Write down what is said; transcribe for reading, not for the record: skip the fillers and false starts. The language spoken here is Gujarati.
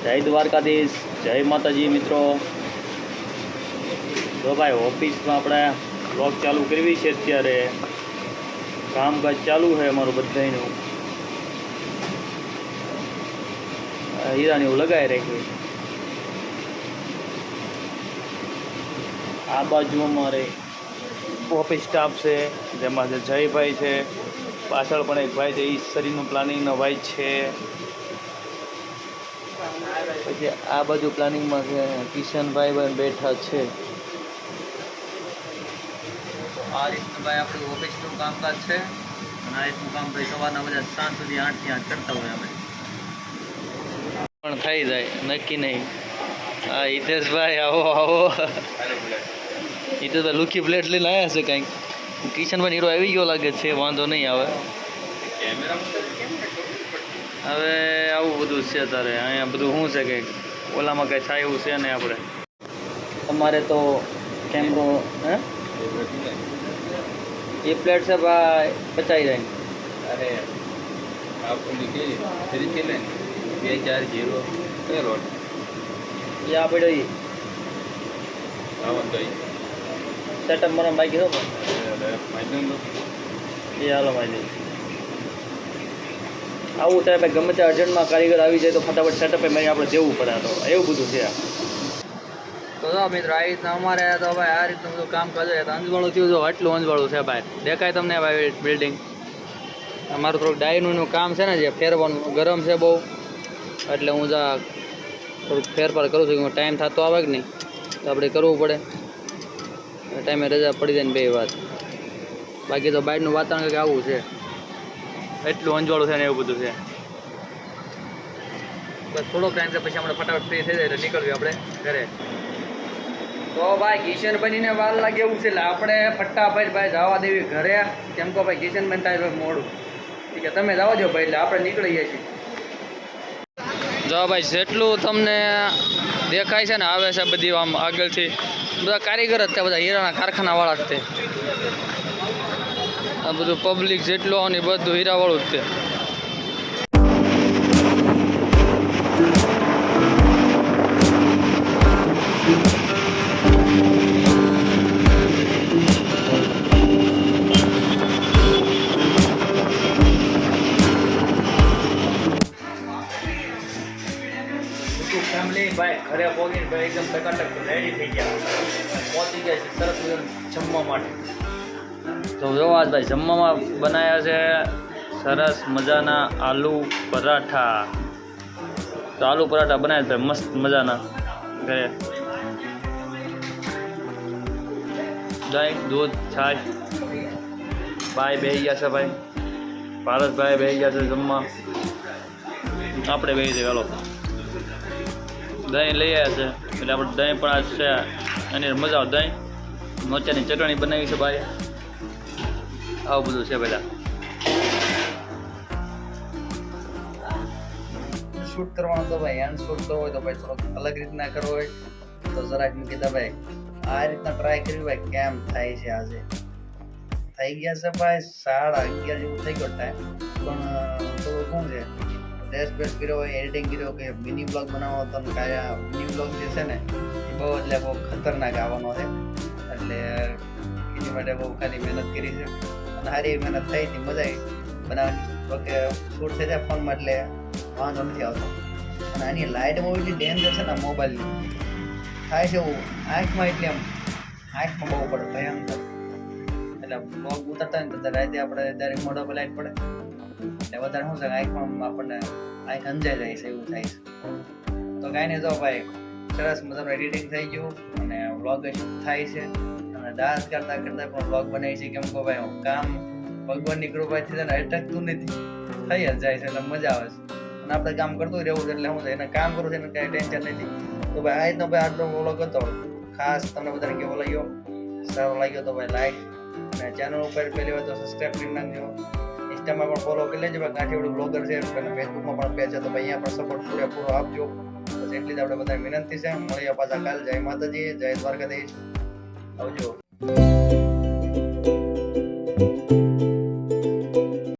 જય દ્વારકાધીશ, જય માતાજી મિત્રો। તો ભાઈ ઓફિસમાં આપણે વ્લોગ ચાલુ કરવી છે। અત્યારે કામકાજ ચાલુ છે અમારું બધાયનું। હીરાની એવું લગાવી રાખ્યું। આ બાજુ અમારે ઓફિસ સ્ટાફ છે, જેમાં જયભાઈ છે, પાછળ પણ એક ભાઈ છે, એ શરીરનું પ્લાનિંગનો ભાઈ છે। પછી આ બાજુ પ્લાનિંગમાં છે કિશનભાઈ ભાઈ બેઠા છે। આ રીતનું ભાઈ આપણું ઓફિસનું કામકાજ છે, અને આ રીતનું કામ ભાઈ સવારના બધા 7 સુધી 8 થી 8 કરતા હોય અમે, પણ થઈ જાય નક્કી નહીં। હા હિતેશભાઈ આવો આવો। હિતેશભાઈ લુકી પ્લેટ લઈને આવ્યા છે કંઈક। કિશનભાઈ હીરો આવી ગયો લાગે છે, વાંધો નહીં આવે। હવે આવું બધું છે તારે અહીંયા બધું શું છે કે ઓલામાં કંઈ થાય એવું છે ને। આપણે તમારે તો કેમેરો હે ये प्लेट से भाई 50 ही रहेंगे। अरे आपको लिखिए 240 रोड ये आप बैठो। ये सेटअप मरम बाइक हो ये हालो भाई આવું થાય ભાઈ, ગમે તે અર્જન્ટમાં કારીગર આવી જાય તો ફટાફટ સેટઅપ મેં આપણે દેવું પડે, તો એવું બધું છે। તો જો મિત્રો આ રીતના અમારે તો ભાઈ આ રીતનું બધું કામ કરે તો અંજવાળું થયું, જો આટલું અંજવાળું છે ભાઈ, દેખાય તમને ભાઈ બિલ્ડિંગ। અમારું થોડુંક ડાયનું કામ છે ને, જે ફેરવાનું ગરમ છે બહુ, એટલે હું જા થોડુંક ફેરફાર કરું છું કે ટાઈમ થતો આવે કે નહીં તો આપણે કરવું પડે, ટાઈમે રજા પડી જાય ને બે વાત। બાકી તો બહારનું વાતાવરણ કંઈક આવું છે, એટલું અંજવાળું છે ને એવું બધું છે। બસ થોડોક ટાઈમ છે પછી આપણે ફટાફટ ફ્રી થઈ જાય એટલે નીકળવી આપણે ઘરે। તો ભાઈ કિશનભાઈને વાર લાગે એવું છે, એટલે આપણે ફટાફટ ભાઈ જવા દેવી ઘરે। કેમ કહો ભાઈ કિશનભાઈ થાય મોડું, ઠીક છે તમે જવા દો ભાઈ, એટલે આપણે નીકળીએ છીએ। જો ભાઈ જેટલું તમને દેખાય છે ને આવે છે બધી આમ આગળથી બધા કારીગર જ તે, બધા હીરાના કારખાનાવાળા જ તે, આ બધું પબ્લિક જેટલું આવે ને બધું હીરાવાળું જ તે। ફેમિલી ભાઈ ઘરે પહોંચીને ભાઈ એકદમ ટકાટક રેડી થઈ ગયા, પહોંચી ગયા છે સરસ જમવા માટે। તો જો આજ ભાઈ જમવામાં બનાવ્યા છે સરસ મજાના આલુ પરાઠા। તો આલુ પરાઠા બનાવ્યા છે મસ્ત મજાના ઘરે, દહીં દૂધ છાશ। ભાઈ બેસી ગયા છે, ભાઈ ભારતભાઈ બેસી ગયા છે જમવા, આપણે બેસી જઈએ ચાલો। દહીં લઈ આવ્યા છે એટલે આપણે દહીં પણ આજ છે એની મજા આવે। દહીં મરચાંની ચટણી બનાવી છે ભાઈ, આવું બધું છે બધા। શૂટ કરવાનું તો ભાઈ હેન્ડ શૂટ કરવો હોય તો ભાઈ થોડોક અલગ રીતના કરવો હોય તો જરાક મૂકી દે ભાઈ, આ રીતના ટ્રાય કરી ભાઈ કેમ થાય છે। આજે થઈ ગયા છે ભાઈ 11:30 જેવું થઈ ગયો ટાઈમ, પણ થોડું શું છે ડ્રેસ બેસ કર્યો હોય, એડિટિંગ કર્યો કે મિની બ્લોગ બનાવો તો કાંઈ મિની બ્લોગ જે છે ને એ બહુ એટલે બહુ ખતરનાક આવવાનો છે, એટલે એની માટે બહુ ખાલી મહેનત કરી છે અને સારી મહેનત થઈ હતી, મજા આવી બનાવવાની। તો કે શૂટ થઈ જાય ફોનમાં એટલે વાંધો નથી આવતો। અને આની લાઇટમાં એટલી ડેન્જર છે ને મોબાઈલની, થાય છે એવું આંખમાં, એટલે આમ આંખમાં બહુ પડે ભયંકર, એટલે બ્લોગ ઉતારતા હોય ને તો રાતે આપણે ડાયરેક્ટ મોઢા પર લાઇટ પડે એટલે વધારે શું છે આંખમાં આપણને આંખ અંજાઈ જાય છે એવું થાય છે। તો કાંઈ નહીં, જો ભાઈ સરસ મજાનું એડિટિંગ થઈ ગયું અને વ્લોગ થાય છે, અને ડાન્સ કરતાં કરતાં પણ વ્લોગ બનાવી છે। કેમ કહો ભાઈ કામ ભગવાનની કૃપાથી છે ને અટકતું નથી, થઈ જ જાય છે એટલે મજા આવે છે, અને આપણે કામ કરતું રહેવું છે એટલે શું છે એને કામ કરવું છે એને કાંઈ ટેન્શન નથી। તો ભાઈ આ રીતનો ભાઈ આટલો વ્લોગ હતો, ખાસ તમને બધાને કેવો લાગ્યો, સારો લાગ્યો તો ભાઈ લાઈક, અને ચેનલ ઉપર પહેલી વાર તો સબસ્ક્રાઈબ કરી નાખજો। ઇન્સ્ટામાં પણ ફોલો કરી લેજો ભાઈ, કાઠિયાવાડી બ્લોગર છે, અને ફેસબુકમાં પણ પેજ છે, તો ભાઈ અહીંયા પણ સપોર્ટ પૂરેપૂરો આપજો। બસ એટલી જ આપણે બધાને વિનંતી છે। મળીએ પાછા કાલ। જય માતાજી, જય દ્વારકાધીશ, આવજો।